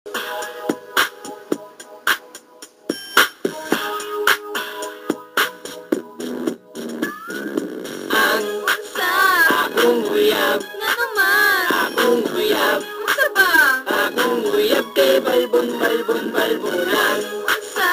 Ang Unsa? akong uyab, Nga naman? akong uyab, Unsa ba? akong uyab kay balbon balbon balbonan. Unsa?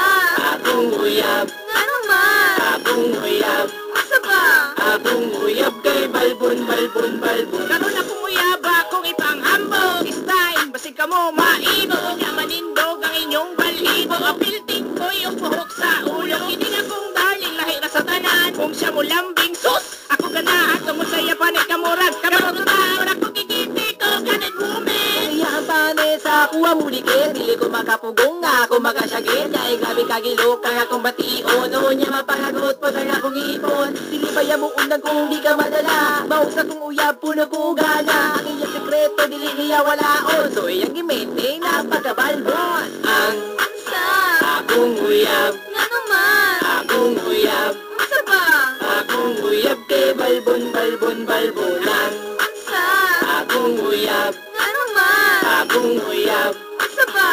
Akong uyab, Nga naman? akong uyab, Unsa ba? akong uyab kay balbon balbon balbon. Karon akong uyaba kung ipanghambog Style, basig ka mo maibo Nya manindog ang inyong balibo Apilting ko yung buhok sa ulo Kining akong darling, lahi na sa tanan Kung siya mo lambing, sus! Ako ganahan, tungod sa yapanit kamurag Kapagutan, ako kikiti ko, kanin woman Iyahan pane sa kuha mulikit, dili ko makapugong nga ako makasyagit. Kaya grabe kagilok kang akong bation, noon niya mapangagot po sa akong ipon. Dili ba mo unang kung di ka madala, maog sa kong uyab puno ko gana. Ang iyang sekreto dili niya walaon, so iyang gimaintain na pagkabalbon. Ang Unsa? akong uyab, Nga naman? akong uyab, Unsa ba? akong uyab kay balbon balbon balbonan. Unsa? Akong uyab, Nga naman? akong uyab, Unsa ba?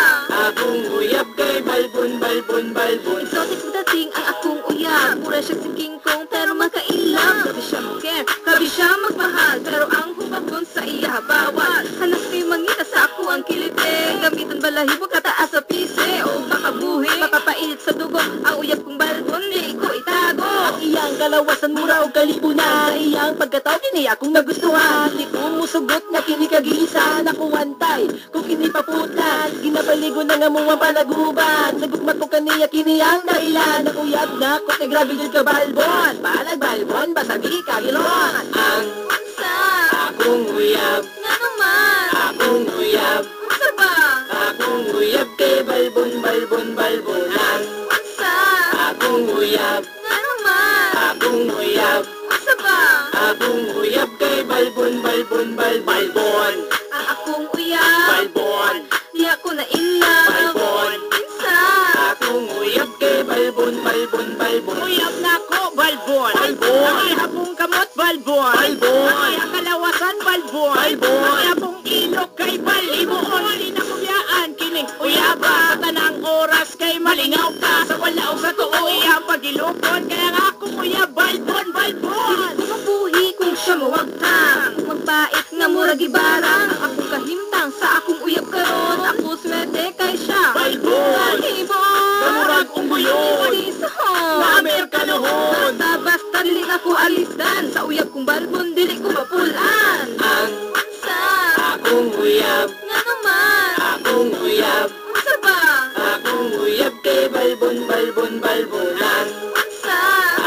akong uyab kay balbon balbon balbon. Exotic dating ang akong uyab. Mura siya si King Kong pero makailang. Gabi siya mag-care, gabi siya magmahal. Pero ang hubagon sa iya bawal. Hanas kay mangita sa ako ang kilite. Gamitan balahibo kataas sa pise. O makabuhi, mapapait sa dugo. Ang uyab kong balbon, di ko itago. Ang iyang kalawasan mura o kalibunan, iyang pagkatao kini akong nagustuhan. Di ko musugot na kini kagisa, nakuwantay kung kini paputan. Ginabaligo na nga mo ang panaguban, nagugmat ko kaniya kini ang dahilan. Ang uyab na ko kay grabe yun ka balbon, balag balbon basta di kagilon. Ang Unsa? akong uyab, Nga naman? akong uyab, Unsa ba? akong uyab kay balbon balbon balbonan. Unsa? Akong uyab, Nga naman? akong uyab, Unsa ba? akong uyab kay balbon balbon balbon. Ang akong uyab. Balbon, Di ako na in love. balbon, Pinsa. akong uyab kay balbon balbon balbon. Uyab na ko, balbon Balbon. Ang ihabong kamot, balbon Balbon. Ang iyang kalawasan, balbon Balbon. Ang ihabong ilok kay baliboon Hindi na kubyaan, kining uyaba Sa tanang oras kay malingaw ka Sa wala o sa tuo, iyang pagilupon Kaya nga akong uyab, balbon, balbon Mabuhi kung siya mawagtang. Magbait nga murag ibarang. Ang akong kahimtang sa akong uyab karon. Ako swerte kay siya. Balbon. Balibon. Namurag ungguyon. Di sa hon. Na Amerikanohon. Basta dili na ko alisdan. Sa uyab kong balbon dili ko mapulan. Ang Unsa? akong uyab, Nga naman? akong uyab, Unsa ba? akong uyab kay balbon balbon balbonan. Unsa?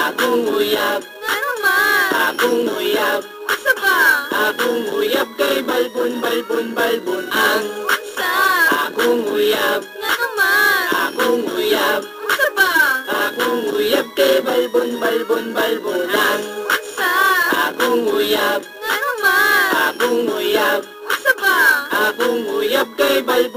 Akong uyab, Nga naman? akong uyab, Unsa ba? akong uyab kay balbon balbon balbon. Ang Unsa? akong uyab, Nga naman? akong uyab, Unsa ba? akong uyab kay balbon balbon balbonan. Unsa? Akong uyab, Nga naman? akong uyab, Unsa ba? akong uyab kay balbon